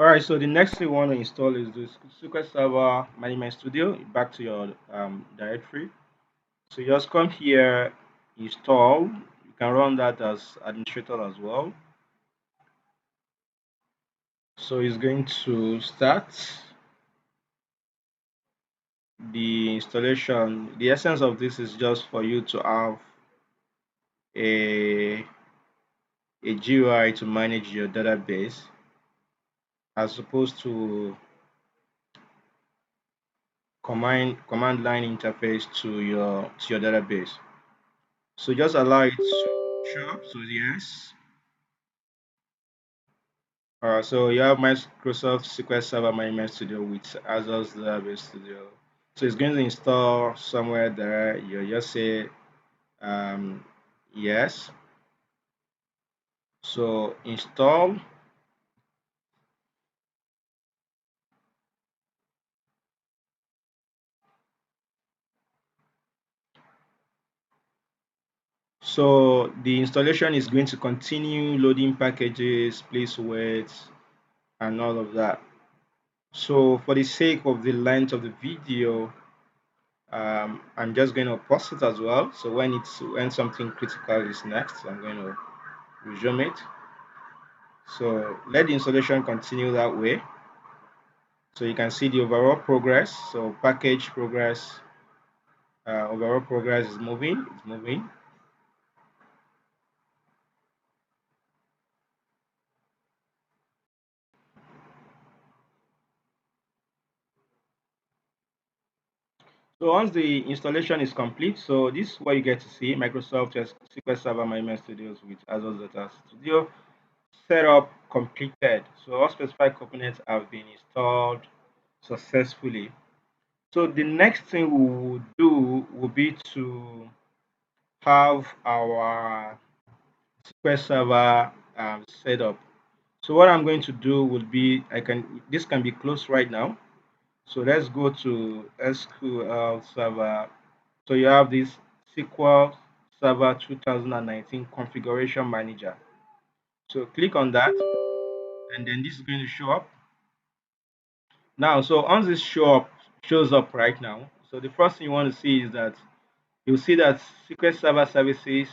All right, so the next thing you want to install is this SQL Server Management Studio. Back to your directory. So you just come here, install. You can run that as administrator as well. So it's going to start the installation. The essence of this is just for you to have a GUI to manage your database, as opposed to command line interface to your database. So just allow it to show up. So yes. So you have Microsoft SQL Server Management Studio with Azure Database Studio. So it's going to install somewhere there. You just say um, yes. So install. So the installation is going to continue loading packages, please wait, and all of that. So for the sake of the length of the video, I'm just going to pause it as well. So when something critical is next, I'm going to resume it. So let the installation continue that way. So you can see the overall progress. So package progress, overall progress is moving. It's moving. So once the installation is complete, so this is what you get to see: Microsoft SQL Server Management Studios with Azure Data Studio setup completed. So all specified components have been installed successfully. So the next thing we will do will be to have our SQL Server set up. So what I'm going to do will be this can be closed right now. So let's go to SQL Server. So you have this SQL Server 2019 Configuration Manager. So click on that, and then this is going to show up. Now, so once this shows up right now, so the first thing you want to see is that you'll see that SQL Server Services,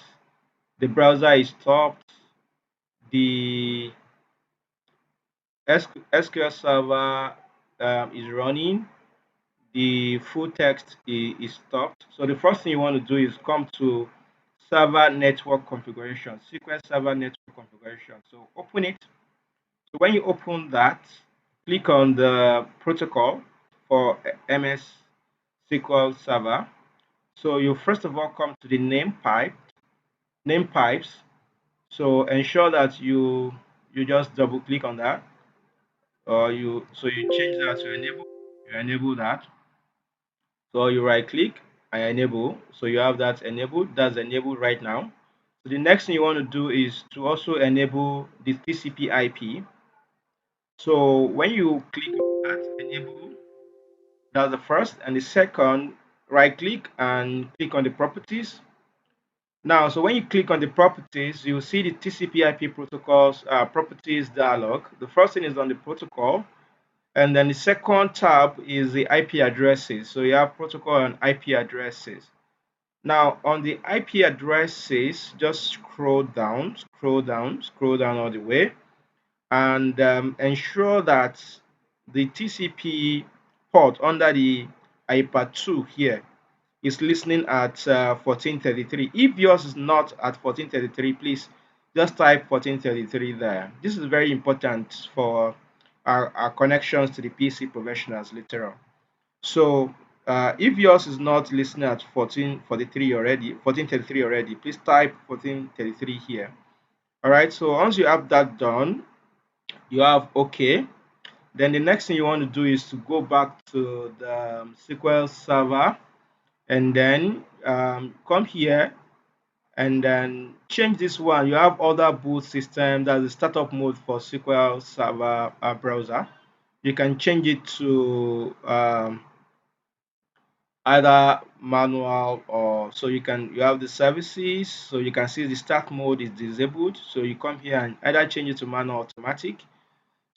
the browser is stopped, the SQL Server is running, the full text is stopped. So the first thing you want to do is come to server network configuration, SQL Server network configuration. So open it. So when you open that, click on the protocol for MS SQL Server. So you first of all come to the name pipes. So ensure that you just double click on that, or you change that to enable. You enable that. So you right click and enable. So you have that enabled. That's enabled right now. So the next thing you want to do is to also enable the TCP IP. So when you click on that enable, that's the first, and the second, right click and click on the properties. Now, so when you click on the properties, you'll see the TCP IP protocols properties dialog. The first thing is on the protocol, and then the second tab is the IP addresses. So you have protocol and IP addresses. Now, on the IP addresses, just scroll down all the way, and ensure that the TCP port under the IPA2 here is listening at 1433. If yours is not at 1433, please just type 1433 there. This is very important for our connections to the PC professionals later on. So if yours is not listening at 1433 already, please type 1433 here. All right, so once you have that done, you have OK. Then the next thing you want to do is to go back to the SQL Server, and then come here and then change this one. You have other boot system, that's the startup mode for SQL Server browser. You can change it to either manual, or so you have the services, so you can see the start mode is disabled. So you come here and either change it to manual automatic.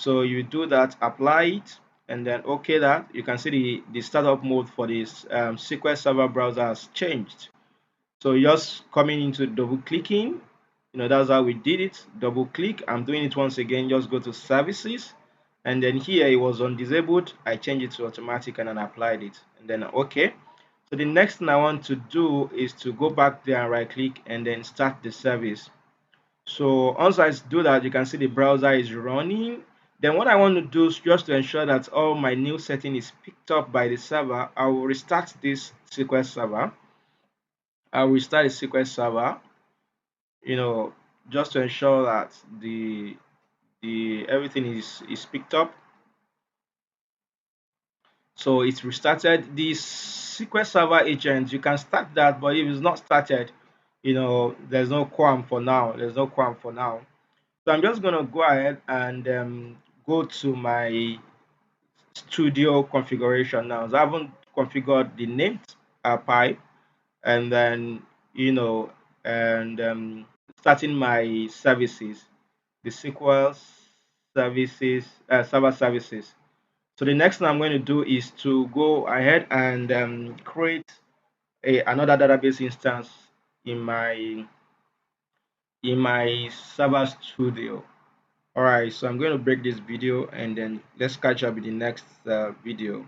So you do that, apply it, and then okay that. You can see the startup mode for this SQL Server browser has changed. So just coming into double clicking, that's how we did it. Double click, I'm doing it once again. Just go to services, and then here it was on disabled. I changed it to automatic and then applied it, and then okay. So the next thing I want to do is to go back there and right click and then start the service. So once I do that, you can see the browser is running. Then what I want to do is just to ensure that all my new setting is picked up by the server, I will restart this SQL server. I will restart the SQL server, you know, just to ensure that the everything is picked up. So it's restarted. The SQL Server agent, you can start that, but if it's not started, there's no qualm for now. There's no qualm for now. So I'm just gonna go ahead and go to my studio configuration now. So I haven't configured the named pipe, and then you know, and starting my services, the SQL services, server services. So the next thing I'm going to do is to go ahead and create another database instance in my server studio. All right, so I'm going to break this video and then let's catch up with the next video.